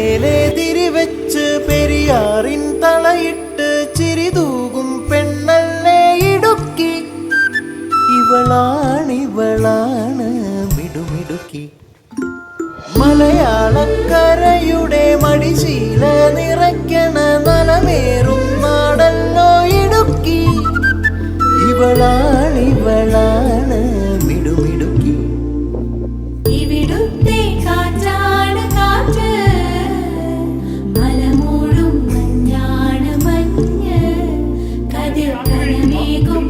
മേലെ തിരിവെച്ച് പെരിയാറിൻ തളയിട്ട് ചിരിതൂകും പെണ്ണല്ലേ ഇടുക്കി. ഇവളാണ് മിടുമിടുക്കി. മലയാളക്കരയുടെ മടിശീല നിറയ്ക്കണ നലമേറും നാടല്ലോ ഇടുക്കി. ഇവളാണ് മിടുമിടുക്കി. ഇവിടുത്തെ കാറ്റാണ് കാറ്റ്, മലമൂടും മഞ്ഞാണ് മഞ്ഞ്, കതിർക്കനമേകും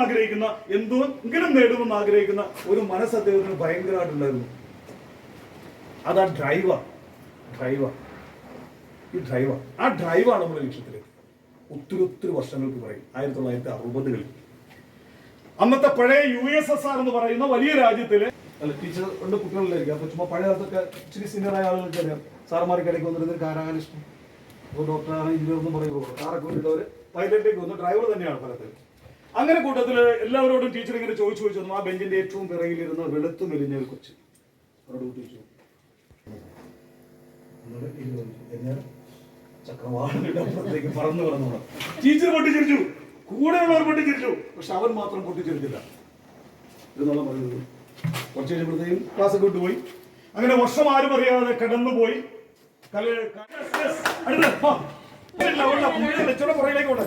ആഗ്രഹിക്കുന്ന എന്തെങ്കിലും നേടുമെന്ന് ആഗ്രഹിക്കുന്ന ഒരു മനസ്സ് അദ്ദേഹത്തിന് ഭയങ്കരമായിട്ടുണ്ടായിരുന്നു. അതാ ഡ്രൈവർ. ആ ഡ്രൈവാണ് നമ്മുടെ ലക്ഷ്യത്തിലേക്ക് ഒത്തിരി വർഷങ്ങൾക്ക് പറയും 1960-കളിൽ അന്നത്തെ പഴയ USSR എന്ന് പറയുന്ന വലിയ രാജ്യത്തില് ടീച്ചർ ഉണ്ട് കുട്ടികളിലായിരിക്കും. അപ്പൊ ചുമ്മാ പഴയ കാലത്തൊക്കെ ഇച്ചിരി സീനിയറായ ആളുകൾക്ക് അറിയാം. സാറന്മാർക്ക് ഇടയ്ക്ക് വന്നിരുന്ന കാരാണ് ഇഷ്ടം, ഡോക്ടറാണ്, എഞ്ചിനീയർ എന്ന് പറയുമ്പോൾ കാറൊക്കെ വന്നിട്ടവര് പൈലറ്റിലേക്ക് വന്ന് ഡ്രൈവർ തന്നെയാണ് പലത്തിൽ. അങ്ങനെ കൂട്ടത്തില് എല്ലാവരോടും ടീച്ചർ ഇങ്ങനെ ചോദിച്ചു ആ ബെഞ്ചിന്റെ ഏറ്റവും പിറകിലിരുന്ന വെളുത്തു മെലിഞ്ഞ ഒരു കൊച്ചു അവരോട് ചോദിച്ചു, ചക്രവാളങ്ങളുടെ അപ്പുറത്തേക്ക് പറന്നു. ടീച്ചർ പൊട്ടിച്ചിരിച്ചു, കൂടെയുള്ളവർ പൊട്ടിച്ചിരിച്ചു, പക്ഷെ അവൻ മാത്രം പൊട്ടിച്ചിരിച്ചില്ല. ഇതെന്നുള്ള പറയുന്നത് കുറച്ച് കഴിഞ്ഞപ്പോഴത്തേക്കും ക്ലാസ് വിട്ടുപോയി. അങ്ങനെ വർഷം ആരും അറിയാതെ കടന്നുപോയി. പുറകിലേക്ക് കൊണ്ട്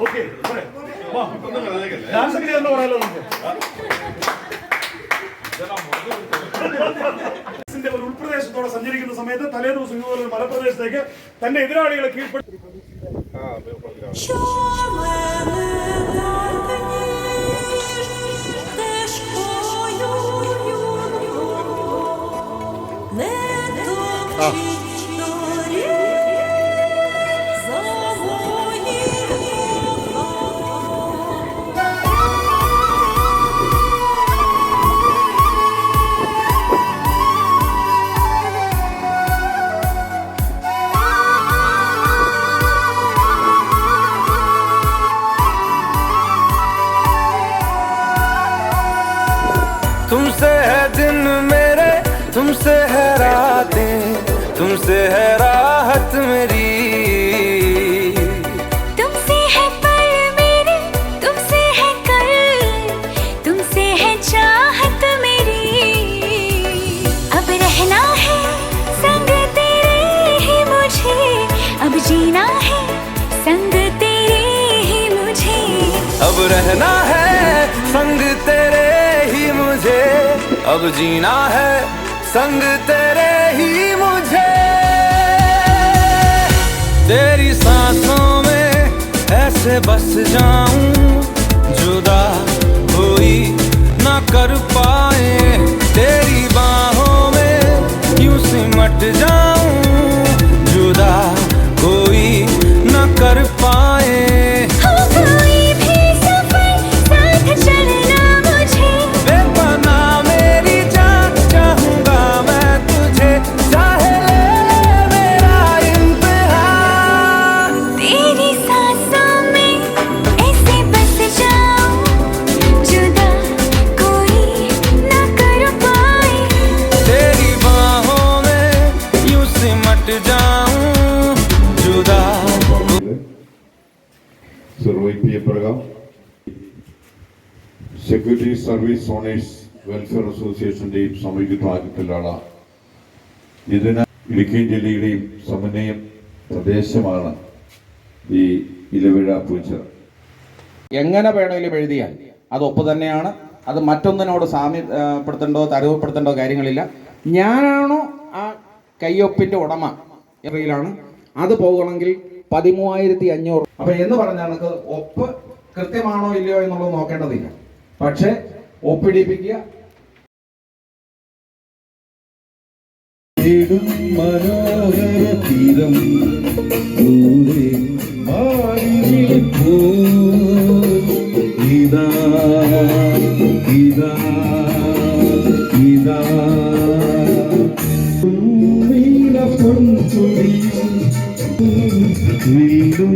ഓക്കെ ഡാൻസ് ഒക്കെ എന്ന് പറയാലോ നമുക്ക്. ഒരു ഉൾപ്രദേശത്തോടെ സഞ്ചരിക്കുന്ന സമയത്ത് തലേ ദിവസം ഇതുപോലെ മലപ്രദേശത്തേക്ക് തന്റെ എതിരാളികളെ കീഴ്പ്പെടുത്തി. तुमसे है दिन मेरे, तुमसे है रातें, तुमसे है राहत मेरी, तुमसे है पल मेरे, तुमसे है कल, तुमसे है चाहत मेरी. अब रहना है संग तेरे ही मुझे, अब जीना है संग तेरे ही मुझे. अब रहना है संग तेरे ही मुझे, अब जीना है संग तेरे ही मुझे. तेरी सांसों में ऐसे बस जाऊं, जुदा कोई ना कर पाए. तेरी बाहों में यूं सिमट जाऊं, जुदा कोई ना कर पाए. സർവൈറ്റ് ചെയ്യപ്പെടുക. സെക്യൂരിറ്റി സർവീസ് ഓണേഴ്സ് വെൽഫെയർ അസോസിയേഷന്റെയും സംയുക്താഭിമുഖ്യത്തിലാണ്. ഇതിന് ഇടുക്കി ജില്ലയുടെയും സമന്വയ പ്രദേശമാണ് ഈ ഇലവിഴ പൂച്ചർ. എങ്ങനെ വേണമെങ്കിലും എഴുതിയാൽ അത് ഒപ്പ് തന്നെയാണ്. അത് മറ്റൊന്നിനോട് സാമ്യപ്പെടുത്തേണ്ടോ തരവപ്പെടുത്തേണ്ടോ കാര്യങ്ങളില്ല. ഞാനാണോ ആ കയ്യൊപ്പിന്റെ ഉടമ എറിയിലാണ്, അത് പോകണമെങ്കിൽ 13,500. അപ്പൊ എന്ന് പറഞ്ഞാൽ നമുക്ക് ഒപ്പ് കൃത്യമാണോ ഇല്ലയോ എന്നുള്ളത് നോക്കേണ്ടതില്ല, പക്ഷെ ഒപ്പിടിപ്പിക്കുക. മനോഹര തീരം ഇതാ ഇതാ ഇതാ വീണ പൊൻചുടിയും വീണ്ടും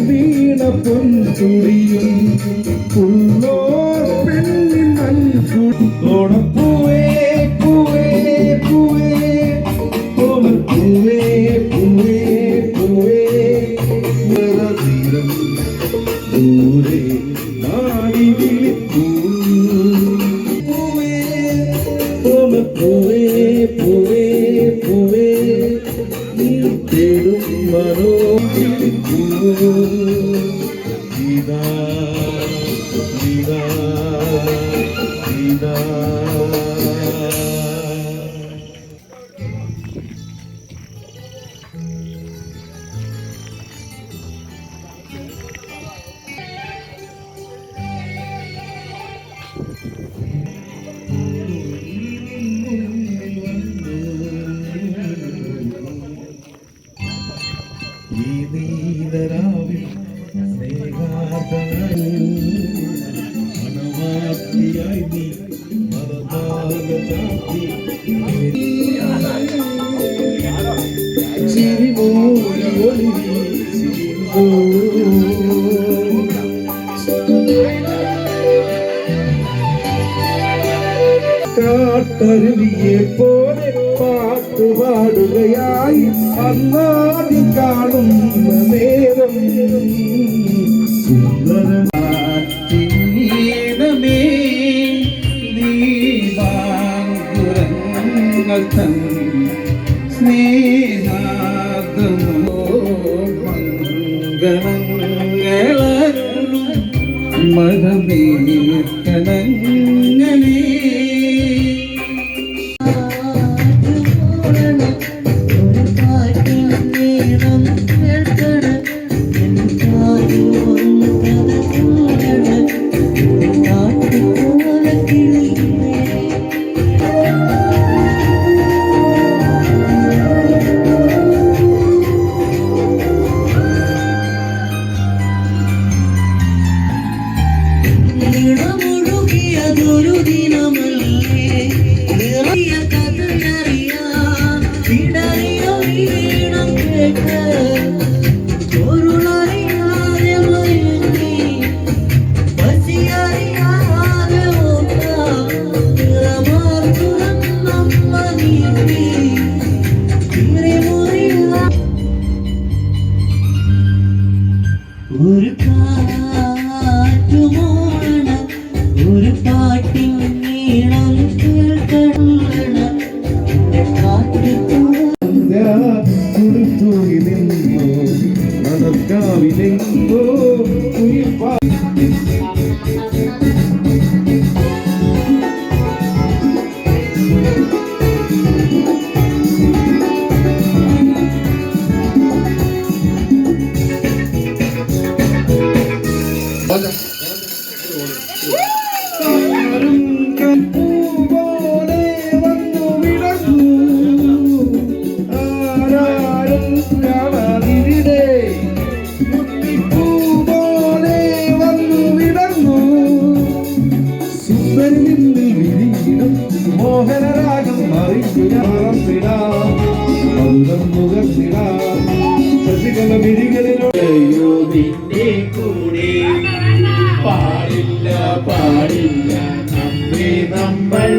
വീണ പൊൻചുടിയും ഉള്ളോർ പെണ്ണിൻ മൺകുടി ഓണപ്പൂവേ പൂവേ ചിരിമൂടി ഒളി വീശിയുന്നു. കാട്ടരുവിയെ പോലെ പാട്ടുപാടുകയായി അന്നാദ്യം കാണുന്ന നേരം സുന്ദരമാറ്റീനമേ നീ വാങ്കുരങ്ങൾ തൻ സ്നേഹാദമോ മംഗളങ്ങളരുളും മഴമേക്കണങ്ങളേ. ൊരു ദിനമല്ലേ നിറയ കഥയറിയാം ഇടറിയോ വീണം കേട്ട് പൊരുളറിയാതെ മയങ്ങി പസിയറിയാതെ ഓർക്കാം നിറമാർത്തുരം നമ്മ നീട്ടി തിരിമുറിയ ഒരു കാറ്റുമോണം ഒരു പാട്ടിൻ നീളം കേൾക്കണം കുടുത്തൂകി നിന്നോ നടക്കാവിലെങ്കോ കുയിൽപ്പാ പോലെ വന്നു വിടന്നു ആരാരും കാണാതിരിടെ പോലെ വന്നു വിടന്നു സുന്ദരി നിന്നിൽ വിരിയിടും മോഹനരാഗം മറിഞ്ഞിടാം മധുരം മുഖത്തിടാം ശശികല വിരികളിലോ നിന്റെ കൂടെ പാടില്ല പാടില്ല നമ്മെ നമ്മൾ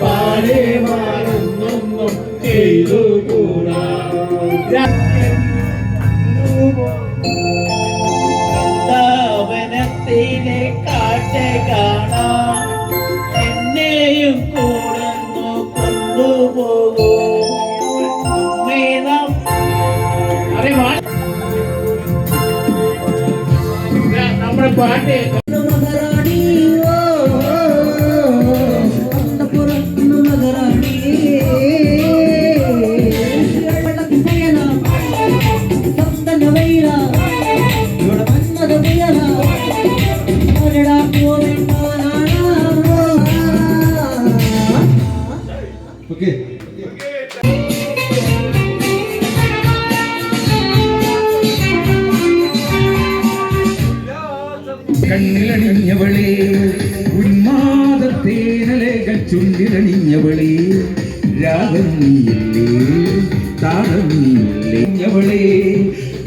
പാടെ മാറുന്നൊന്നും ചെയ്തുകൂടാ. വനത്തിലെ കാറ്റ് കാണാം എന്നെയും കൂടുന്നു കൊണ്ടുപോകൂ നമ്മുടെ പാട്ട് ഓക്കെ കണ്ണിലണിഞ്ഞവളെ ഉന്മാദത്തേനലേകൾ ചുണ്ടിലണിഞ്ഞവളെ രാഗം നീയല്ലേ താളം നീയല്ലേ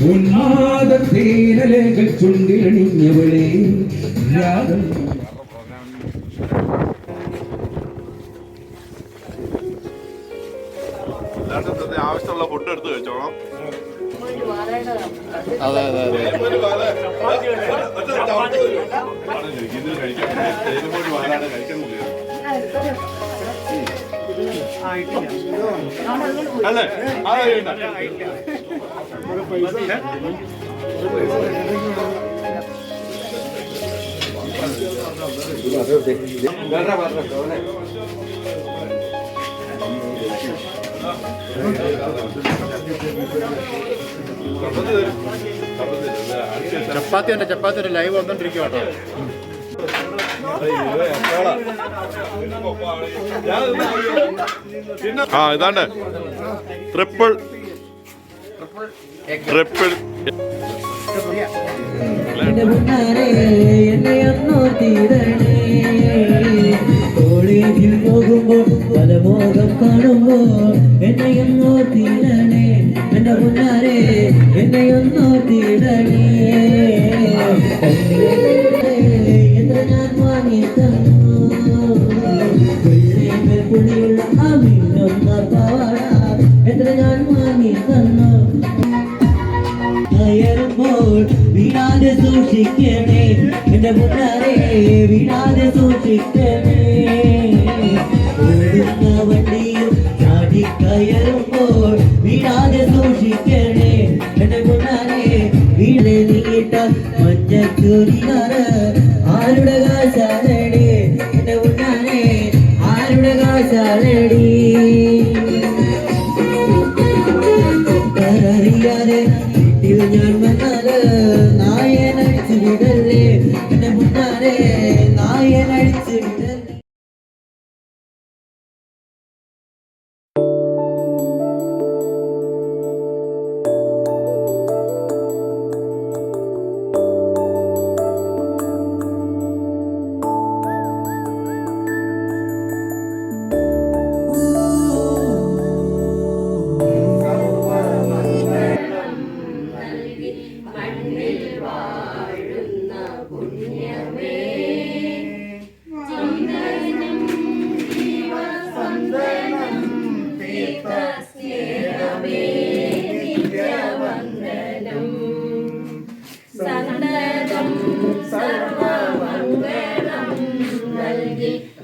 ഉന്മാദത്തേനലേകൾ ചുണ്ടിലണിഞ്ഞവളെ രാഗം ആവശ്യമുള്ള ഫുഡ് എടുത്ത് വെച്ചോളാം. അല്ലേ ചപ്പാത്തി ലൈവ് വന്നോണ്ടിരിക്കും കേട്ടോ. ആ ഇതാണ്ട് ട്രിപ്പിൾ എന്നെ ഒന്നോ തീരണേ കോളേജിൽ പോകുമ്പോൾ പല മോഹം കാണുമ്പോൾ എന്നെയൊന്നോ തീരണേ എന്റെ മുന്നാരെ എന്നെയൊന്നോ തീരണേ എത്ര ഞാൻ വാങ്ങി തന്നു പുള്ളിയുള്ള ആ മിന്നൊന്ന പാവാട എത്ര ഞാൻ വാങ്ങി തന്നു കയറുമ്പോൾ വീണാതെ സൂക്ഷിക്കണേ എന്റെ മുന്നാരെ വീണാതെ സൂക്ഷിക്കണേ ഓടുന്ന വണ്ടിയും ചാടി കയറുമ്പോൾ വീണാതെ സൂക്ഷിക്കണേ എന്റെ മുന്നാരെ വീട് നീട്ട മഞ്ഞ ചുരികാറ് ആരുടെ കാശാലടി എന്റെ മുന്നാരെ ആരുടെ കാശാലടി അറിയാതെ വീട്ടിൽ ഞാൻ വന്നാല് നായനടിച്ചു വിടല്ലേ എന്റെ മുന്നാരെ നായനടിച്ചു വിടല്ലേ.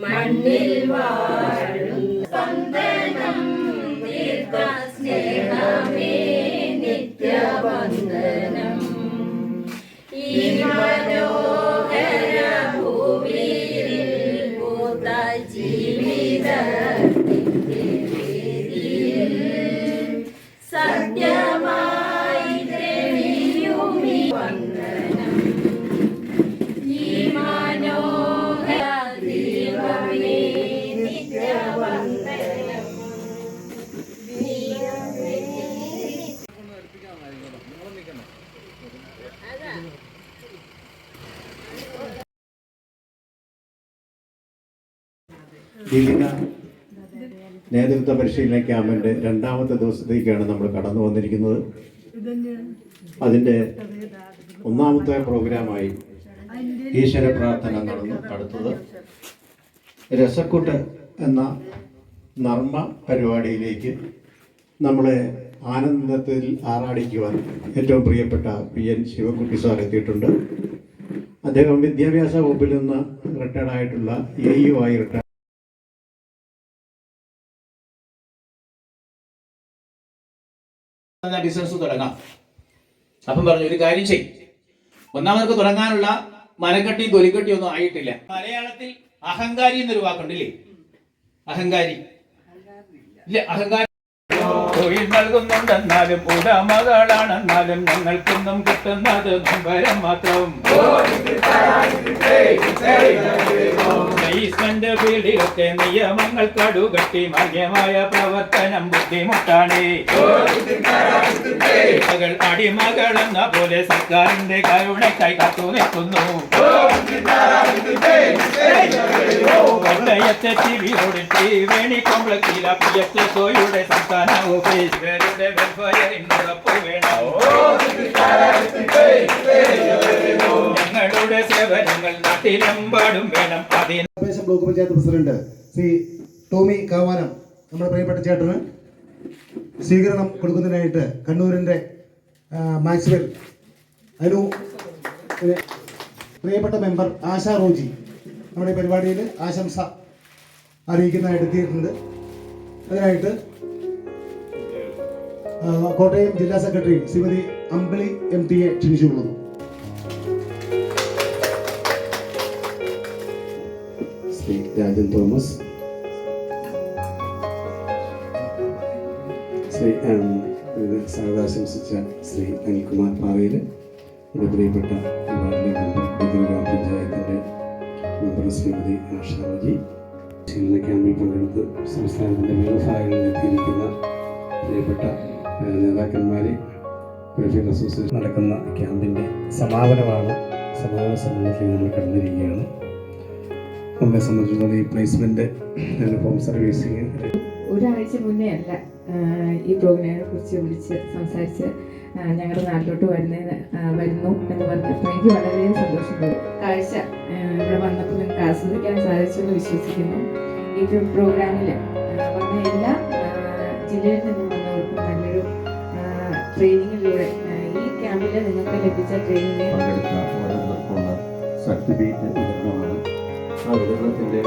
മണ്ണിൽ വാഴും സ്പന്ദനം തീർത്ത സ്നേഹമേ നിത്യവന്ദനം ഈ മനോഹര ഭൂമിയിൽ പൂത്ത ജീവിതത്തിന്റെ വേദിയിൽ സത്യമായി ദ്രവിയുമി വന്ദനം ഈ മനോഹര ദൈവമേ നിത്യവന്ദനം ദീപിക നേതൃത്വ പരിശീലന ക്യാമ്പിൻ്റെ 2ാമത്തെ ദിവസത്തേക്കാണ് നമ്മൾ കടന്നു വന്നിരിക്കുന്നത്. അതിൻ്റെ 1ാമത്തെ പ്രോഗ്രാമായി ഈശ്വര പ്രാർത്ഥന നടന്നു. അടുത്തത് രസക്കൂട്ട് എന്ന നർമ്മ പരിപാടിയിലേക്ക് നമ്മളെ ആനന്ദത്തിൽ ആറാടിക്കുവാൻ ഏറ്റവും പ്രിയപ്പെട്ട PN ശിവൻകുട്ടി സാർ എത്തിയിട്ടുണ്ട്. അദ്ദേഹം വിദ്യാഭ്യാസ വകുപ്പിൽ നിന്ന് റിട്ടയർഡായിട്ടുള്ള AU ആയി റിട്ടയർ ബിസിനസ് തുടങ്ങാം. അപ്പം പറഞ്ഞു ഒരു കാര്യം ചെയ്യും, ഒന്നാമത് തുടങ്ങാനുള്ള മനക്കെട്ടിയും തൊലിക്കെട്ടിയും ഒന്നും ആയിട്ടില്ല. മലയാളത്തിൽ അഹങ്കാരി എന്നൊരു വാക്കുണ്ടല്ലേ? അഹങ്കാരി ഇല്ല, അഹങ്കാരി തൊഴിൽ നൽകുന്നുണ്ടെന്നാലും ഉടമകളാണെന്നാലും ഞങ്ങൾക്കൊന്നും കിട്ടുന്നത് നമ്പരം മാത്രം. പ്ലേസ്മെന്റ് ഫീൽഡിലൊക്കെ നിയമങ്ങൾ കടുകട്ടി മാന്യമായ പ്രവർത്തനം ബുദ്ധിമുട്ടാണ്. അടിമകൾ എന്ന പോലെ സർക്കാരിന്റെ കരുണയ്ക്കായി കാത്തു നിൽക്കുന്നു. കോട്ടയത്തെ ത്രിവേണി കോംപ്ലക്സിലെ PHSOയുടെ സംസ്ഥാന ഓഫീസറുടെ വെൽഫെയറിന് ഉറപ്പ് വേണം. ഞങ്ങളുടെ സേവനങ്ങൾ നാട്ടിലെമ്പാടും വേണം. ബ്ലോക്ക് പഞ്ചായത്ത് പ്രസിഡന്റ് ശ്രീ ടോമി കാവാനം നമ്മുടെ പ്രിയപ്പെട്ട ചേട്ടന് സ്വീകരണം കൊടുക്കുന്നതിനായിട്ട് കണ്ണൂരിൻ്റെ മാക്സ്വെൽ അനു പ്രിയപ്പെട്ട മെമ്പർ ആശ റോജി നമ്മുടെ പരിപാടിയിൽ ആശംസ അറിയിക്കുന്നതായിട്ട് എത്തിയിട്ടുണ്ട്. അതിനായിട്ട് കോട്ടയം ജില്ലാ സെക്രട്ടറി ശ്രീമതി അമ്പിളി MTയെ ക്ഷണിച്ചുകൊള്ളുന്നു. ശ്രീ രാജൻ തോമസ്, ശ്രീ സ്വാഗതാശംസിച്ച ശ്രീ അനിൽകുമാർ പാറയിൽ, എൻ്റെ പ്രിയപ്പെട്ട വാർഡിലെ മെമ്പർ ഗ്രാമപഞ്ചായത്തിൻ്റെ മെമ്പർ ശ്രീമതി ആഷാജി, ശീലന ക്യാമ്പിൽ പങ്കെടുത്ത് സംസ്ഥാനത്തിൻ്റെ വിവിധ ഭാഗങ്ങളിൽ എത്തിയിരിക്കുന്ന പ്രിയപ്പെട്ട നേതാക്കന്മാരെ, വെൽഫെയർ അസോസിയേഷൻ നടക്കുന്ന ക്യാമ്പിൻ്റെ സമാപനമാണ്. സമാപന സമ്മേളനത്തിൽ നമ്മൾ കടന്നിരിക്കുകയാണ്. നമ്മളെ സംബന്ധിച്ചിടത്തോളം ഈ പ്ലേസ്മെന്റ് ഹോം സർവീസിങ് ഒരാഴ്ച മുന്നേ അല്ല ഈ പ്രോഗ്രാമിനെ കുറിച്ച് വിളിച്ച് സംസാരിച്ച് ഞങ്ങളുടെ നാട്ടിലോട്ട് വരുന്നു എന്ന് പറഞ്ഞപ്പോൾ എനിക്ക് വളരെ സന്തോഷം തോന്നി. കാഴ്ച ഇവിടെ വന്നപ്പോൾ നിങ്ങൾക്ക് ആസ്വദിക്കാൻ സാധിച്ചെന്ന് വിശ്വസിക്കുന്നു. ഈ പ്രോഗ്രാമിൽ വന്ന എല്ലാ ജില്ലയിൽ നിന്നും വന്നവർക്കും നല്ലൊരു ട്രെയിനിങ്ങിലൂടെ ഈ ക്യാമ്പിൽ നിങ്ങൾക്ക് ലഭിച്ച ട്രെയിനിങ് പങ്കെടുത്ത ഓരോരുത്തർക്കുള്ള സർട്ടിഫിക്കറ്റ് വിതരണമാണ്. ആ വിതരണത്തിൻ്റെ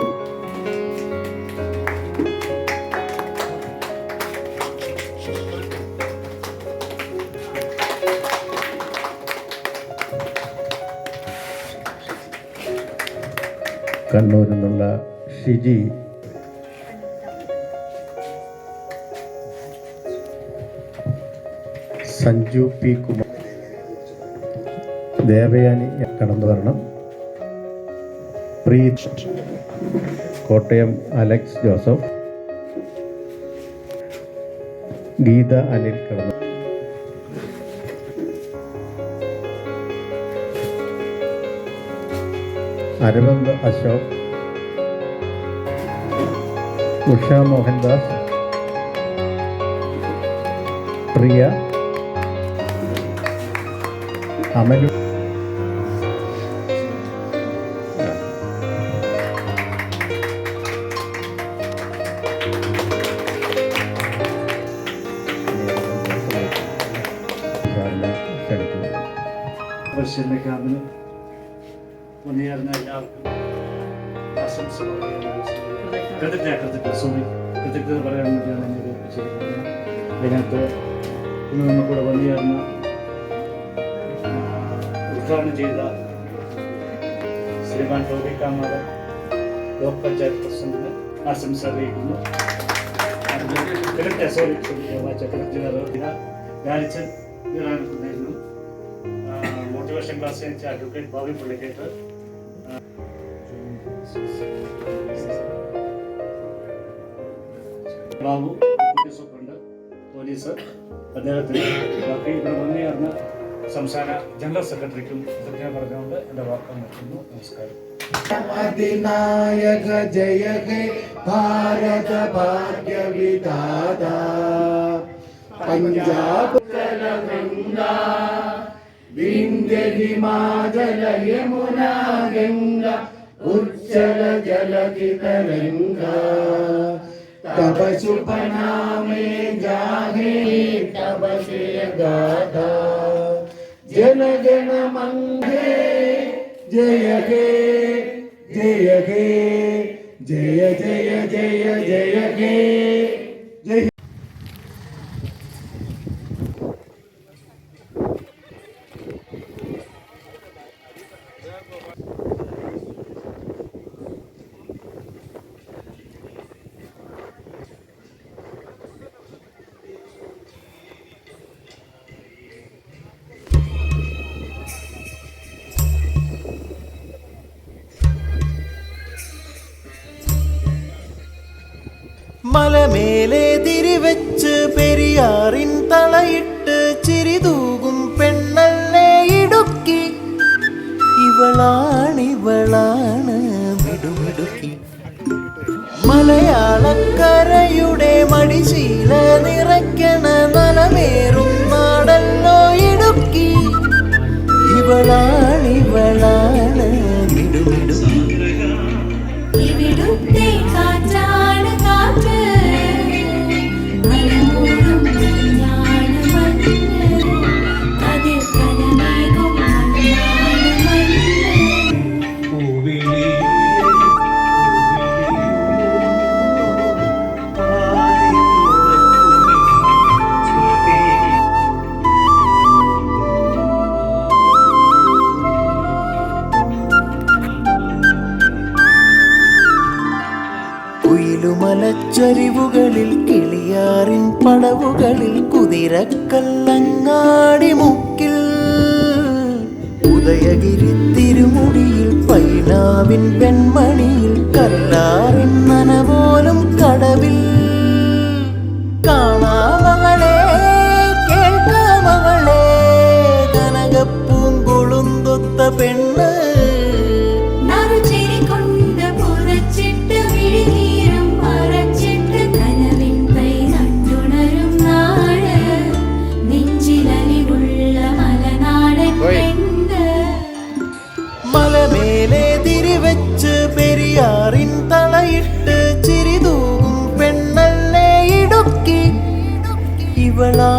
കണ്ണൂരിൽ നിന്നുള്ള ഷിജി, സഞ്ജു പി കുമാർ, ദേവയാനി കടന്നു വരണം. പ്രീത്, കോട്ടയം അലക്സ് ജോസഫ്, ഗീത അനിൽ കടന്നു. അരവിന്ദ് അശോക്, ഉഷ മോഹൻദാസ്, പ്രിയ, അമലു, പരിശീലന ക്യാമ്പിന് മുന്നേറുന്ന എല്ലാവർക്കും ആശംസ കൃത്യത പറയാൻ വേണ്ടിയാണ് എന്നെ ഏൽപ്പിച്ചിരിക്കുന്നത്. അതിനകത്ത് ഇന്ന് നമുക്കിവിടെ വന്നുചേർന്ന ഉദ്ഘാടനം ചെയ്ത ശ്രീമാൻ ടോബി കാമാട് ബ്ലോക്ക് പഞ്ചായത്ത് പ്രസിഡന്റിന് ആശംസ അറിയിക്കുന്നു. ലാലിച്ചൻ നേരുന്നു. മോട്ടിവേഷൻ ക്ലാസ് വെച്ച അഡ്വക്കേറ്റ് ഭാവി പുള്ളിക്കേറ്റ്, ബാബു ഡെപ്യൂട്ടി സൂപ്രണ്ട് പോലീസ്, അദ്ദേഹത്തിന് ബാക്കി ഇവിടെ വന്നുചേർന്ന സംസ്ഥാന ജനറൽ സെക്രട്ടറിക്കും കൃത്യം പറഞ്ഞുകൊണ്ട് എൻ്റെ വാക്കം നിർത്തുന്നു. നമസ്കാരം. അതിനായക ജയ ഹേ ഭാരത ഭാഗ്യ വിധാത പഞ്ചാബ് ഗംഗാ വിന്ധ്യ ഹിമാചല യമുന ഗംഗ ഉജ്ജല ജലധി തരംഗാ तब शुभ नामे जाहे तब श्रेय गाथा जन गण मंगे जय हे जय हे जय जय जय जय हे जय. മലമേലെ തിരിവെച്ച് പെരിയാറിൻ തളയിട്ട് ചിരിതൂകും പെണ്ണല്ലേ ഇടുക്കി, ഇവളാണ് മിടുമിടുക്കി. മലയാളക്കരയുടെ മടിശീല നിറയ്ക്കണ നലമേറും നാടല്ലോ ഇടുക്കി, ഇവളാണ് മിടുമിടുക്കി. ഇവിടുത്തെ കാറ്റാണ് കാറ്റ്, മലമൂടും മഞ്ഞാണ് മഞ്ഞ്, അതിൽ കനമേകും മഞ്ഞാണ് മഞ്ഞ്. കുയിലുമലച്ചരിവുകളിൽ കിളിയാറിൻ പടവുകളിൽ കുതിരക്കല്ലങ്ങാടി മുക്കിൽ, ഉദയഗിരി തിരുമുടിയിൽ പൈനാവിൻ പെൺമണിയിൽ കല്ലാറിൻ നനപോലും കടവിൽ. കാണാമകളെ കേൾക്കാമകളെ കനകപ്പൂങ്കുളുന്തൊത്ത പെണ്ണ്, നറുചിരി കൊണ്ട് പുറ തലമേലെ തിരിവെച്ച് പെരിയാറിൻ തളയിട്ട് ചിരിതൂകും പെണ്ണല്ലേ ഇടുക്കി ഇവളാ